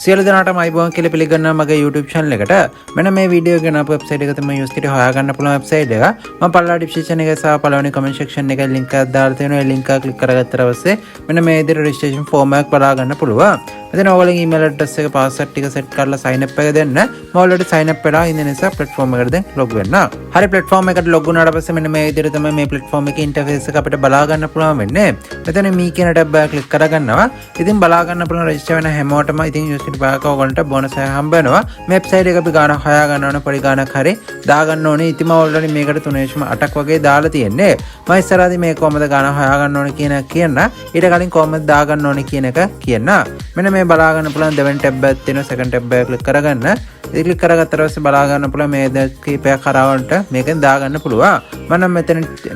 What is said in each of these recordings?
සියලු දෙනාටම අයිබෝන් කියලා පිළිගන්නවා මගේ YouTube channel එකට. මෙන්න මේ වීඩියෝ එක ගෙන අපේ website එක තමයි use කරලා හොයාගන්න පුළුවන් website එක. මම පළලා description එකේ සහ පළවෙනි comment section එකේ link එකක් දාලා තියෙනවා. ඒ link එක click කරගත්තට පස්සේ මෙන්න මේ විදිහට registration form එකක් බලා ගන්න පුළුවන්. මෙතන ඔයගොල්ලෝ email address එක password ටික set කරලා sign up එක දෙන්න. මම already sign up වෙලා ඉන්න නිසා platform එකට දැන් log වෙන්න. හරි platform එකට log වුණාට පස්සේ මෙන්න මේ විදිහට තමයි මේ platform එකේ interface එක අපිට බලා ගන්න පුළුවන් වෙන්නේ. මෙතන මේ කියන tab එක click කරගන්නවා. ඉතින් බලා ගන්න පුළුවන් register වෙන හැමෝටම ඉතින් use කරලා ඔයගොල්ලන්ට bonus එක හම්බ වෙනවා. මේ website එක අපි ගානක් හොයා ගන්න ඕන පොඩි ගානක් හරි දාගන්න ඕනේ. ඉතින් මම already මේකට 3.8ක් වගේ දාලා තියෙන්නේ. මම ඉස්සරහදී මේ කොහමද ගානක් හොයා ගන්න ඕනේ කියන කියන්න. ඊට කලින් කොහමද දාගන්න ඕනේ කියන එක කියන්න. මෙන්න මේ බලා ගන්න පුළුවන් දෙවෙනි tab එකක් තියෙනවා. second tab එක click කරගන්න. ඉතින් click කරගත්තට පස්සේ බලා ගන්න පුළුවන් මේ කීපයක් කරවන්නට මේකෙන් දාගන්න පුළුවන්. මම නම්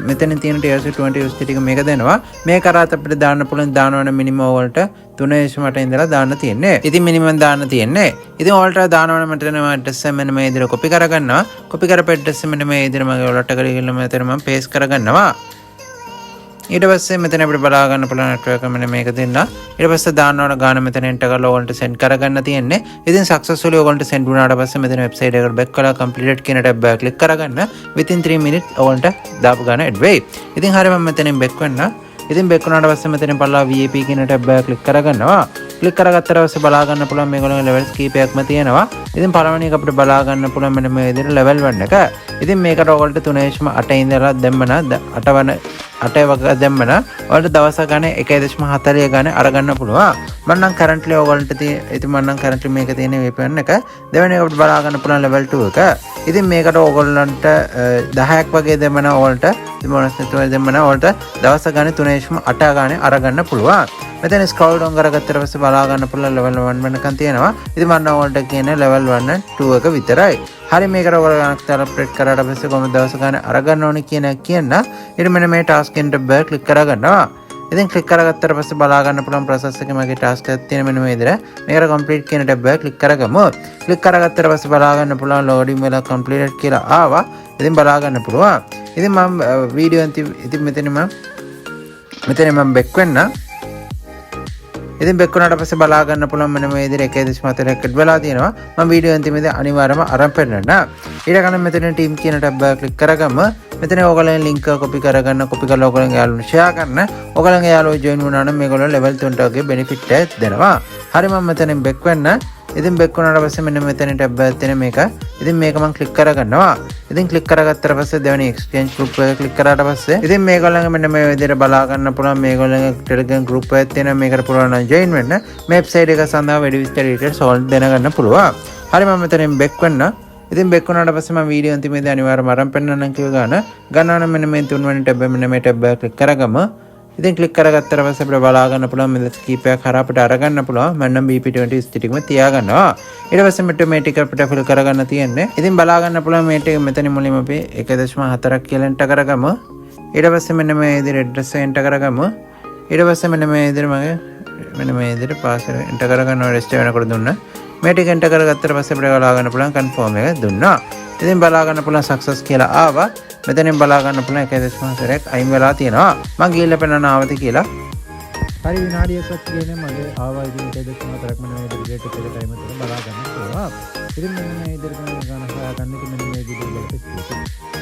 මෙතන තියෙන TS20 USD ටික මේක දෙනවා. මේ කරාත් අපිට දාන්න පුළුවන් දානවන minimum වලට 3.8 ඉඳලා දාන්න තියෙන්නේ. ඉතින් minimum දාන්න තියෙන්නේ. ඉතින් ඔයාලට දානවන මෙතන address එක මෙන්න මේ විදිහට copy කරගන්නවා. copy කරපු address එක මෙන්න මේ විදිහට මගේ ඔයාලට කරගෙන මෙතන මම paste කරගන්නවා. ඊට පස්සේ මෙතන අපිට බලා ගන්න පුළුවන් network එක මෙන්න මේක දෙන්න. ඊට පස්සේ දාන්න ඕන ගාන මෙතන enter කරලා ඔයගොල්ලන්ට send කරගන්න තියෙන්නේ. ඉතින් successfully ඔයගොල්ලන්ට send වුණාට පස්සේ මෙතන website එකට back කරලා completed කියන tab එක click කරගන්න. within 3 minutes ඔයගොල්ලන්ට දාපු ගාන add වෙයි. ඉතින් හරිය මම මෙතනින් back වෙන්න. ඉතින් back වුණාට පස්සේ මෙතනින් බලලා VIP කියන tab එක click කරගන්නවා. click කරගත්තට පස්සේ බලා ගන්න පුළුවන් මේගොල්ලෝගේ levels කීපයක්ම තියෙනවා. ඉතින් පළවෙනි එක අපිට බලා ගන්න පුළුවන් මෙන්න මේ විදිහට level 1 එක. ඉතින් මේකට ඔයගොල්ලෝ 3.8 ඉඳලා දැම්මන 8 වගේ දැම්මන ඔයාලට දවස් ගානේ 1.40 ගානේ අරගන්න පුළුවන්. මම නම් currently ඔයගොල්ලන්ට ඉතින් මම නම් currently මේක තියෙන VPN එක. දෙවෙනි එක අපිට බලා ගන්න පුළුවන් level 2 එක. ඉතින් මේකට ඔයගොල්ලන්ට 10ක් වගේ දැම්මන ඔයාලට ඉතින් bonus නැතුව දැම්මන ඔයාලට දවස් ගානේ 3.8 ගානේ අරගන්න පුළුවන්. මෙතන scroll down කරගත්තට පස්සේ බලා ගන්න පුළුවන් level 1 වෙනකන් තියෙනවා. ඉතින් මම ඔයාලට කියන්නේ level 1 and 2 එක විතරයි. හරි මේකට ඔයගොල්ලෝ ගණක් දාලා අප්ඩේට් කරාට පස්සේ කොහොමද දවස් ගානේ අරගන්න ඕනේ කියන කියන්න. ඊට මෙන්න මේ task enter bar click කරගන්නවා. ඉතින් click කරගත්තට පස්සේ බලා ගන්න පුළුවන් process එකේ මගේ task එකක් තියෙන මෙන්න මේ විදිහට. මේකට complete කියන tab එක click කරගමු. click කරගත්තට පස්සේ බලා ගන්න පුළුවන් loading වෙලා completed කියලා ආවා. ඉතින් බලා ගන්න පුළුවන්. ඉතින් මම වීඩියෝ ඉතින් මෙතන මම back වෙන්න. ඉතින් back වුණාට පස්සේ බලා ගන්න පුළුවන් මෙන්න මේ විදිහට 1.4ක් ඇඩ් වෙලා තියෙනවා. මම වීඩියෝ අන්තිමේදී අනිවාර්යයෙන්ම අරන් පෙන්නන්න. ඊට කලින් මෙතන team කියන tab එක click කරගමු. මෙතන ඔයගොල්ලෝ link එක copy කරගන්න, copy කරලා ඔයගොල්ලන්ගේ යාළුවන්ට share කරන්න. ඔයගොල්ලන්ගේ යාළුවෝ join වුණා නම් මේගොල්ලෝ level 3 වගේ benefit එකක් දෙනවා. හරි මම මෙතනින් back වෙන්න. ඉතින් back වුණාට පස්සේ මෙන්න මෙතන tab එකක් තියෙන මේක. ඉතින් මේක මම click කරගන්නවා. ඉතින් click කරගත්තට පස්සේ දෙවෙනි exchange group එක click කරාට පස්සේ ඉතින් මේගොල්ලන්ගේ මෙන්න මේ විදිහට බලා ගන්න පුළුවන් මේගොල්ලන්ගේ Telegram group එකක් තියෙනවා. මේකට පුළුවන් නම් join වෙන්න. මේ website එක සඳහා වැඩි විස්තර details ඔයාලට දැනගන්න පුළුවන්. හරි මම මෙතනින් back වෙන්න. ඉතින් back වුණාට පස්සේ මම වීඩියෝ අන්තිමේදී අනිවාර්යයෙන්ම අරන් පෙන්නන්නම් කිව්ව ගන්න මෙන්න මේ තුන්වෙනි tab එක මෙන්න මේ tab එක click කරගමු. ඉතින් click කරගත්තට පස්සේ අපිට බලා ගන්න පුළුවන් මෙලස් කීපයක් හරහා අපිට අරගන්න පුළුවන්. මම නම් BP20 ස්ටික්ම තියාගන්නවා. ඊට පස්සේ මේ ටික අපිට fill කරගන්න තියෙන්නේ. ඉතින් බලා ගන්න පුළුවන් මේ ටික මෙතන මුලින්ම අපි 1.4ක් කියලා enter කරගමු. ඊට පස්සේ මෙන්න මේ විදිහට address එක enter කරගමු. ඊට පස්සේ මෙන්න මේ විදිහට මෙන්න මේ විදිහට password enter කරගන්නවා register වෙනකොට දුන්න. මේ ටික enter කරගත්තට පස්සේ අපිට බලා ගන්න පුළුවන් confirm එක දුන්නා. ඉතින් බලා ගන්න පුළුවන් success කියලා ආවා. මෙතනින් බලා ගන්න පුළුවන් 1.4ක් අයින් වෙලා තියෙනවා. මම ගිහිල්ලා පෙන්නන ආවද කියලා. හරි විනාඩියක්වත් කියන්නේ මගේ ආවා ඉතින් 1.4ක් මම මේ ඩිලීට් එක ටයිම් එක බලා ගන්න පුළුවන්. ඉතින් මෙන්න මේ විදිහට ගන්න හොයාගන්න ඉතින් මෙන්න මේ විදිහට බලපෑම්